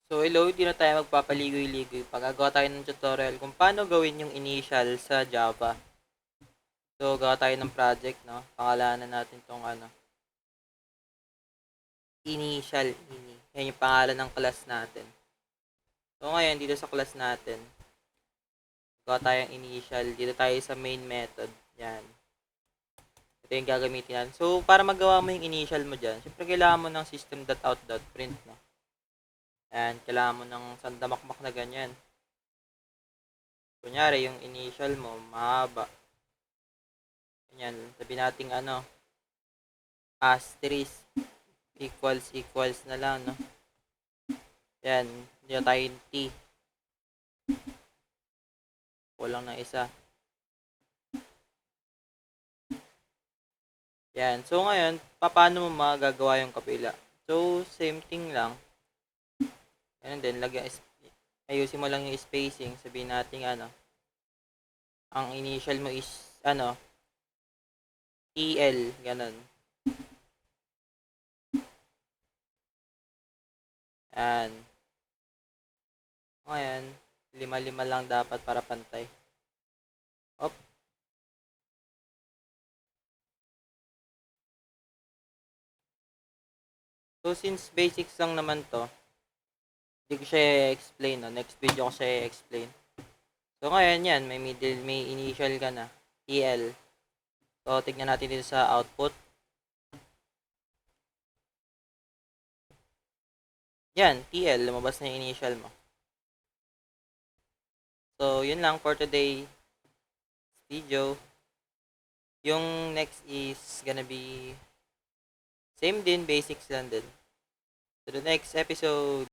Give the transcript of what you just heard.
So hello, hindi na tayo magpapaligoy-ligoy. Pagagawa tayo ng tutorial kung paano gawin yung initial sa Java. So gawa tayo ng project, no? Pangalanan natin tong initial. Yan yung pangalan ng class natin. So ngayon, dito sa class natin, gawa tayong initial. Dito tayo sa main method. Yan. Ito yung gagamitin natin. So para magawa mo yung initial mo dyan, syempre kailangan mo ng system.out.print, no? Yan, kailangan mo ng sandamakmak na ganyan. Kunyari, yung initial mo, mahaba. Ganyan, sabi nating asterisk equals na lang, no? Yan, dito tayo yung T. Kulang na isa. Yan, so ngayon, paano mo magagawa yung kapila? So, same thing lang. And then, ayusin mo lang yung spacing. Sabihin natin, ang initial mo is, TL, ganun. Yan. Ngayon, 5-5 lang dapat para pantay. Op. So, since basics lang naman to, hindi ko siya explain, no? Next video ko siya explain. So, ngayon yan, may initial ka na, TL. So, tignan natin dito sa output. Yan, TL, lumabas na yung initial mo. So, yun lang for today video. Yung next is gonna be same din, basics lang din. To the next episode.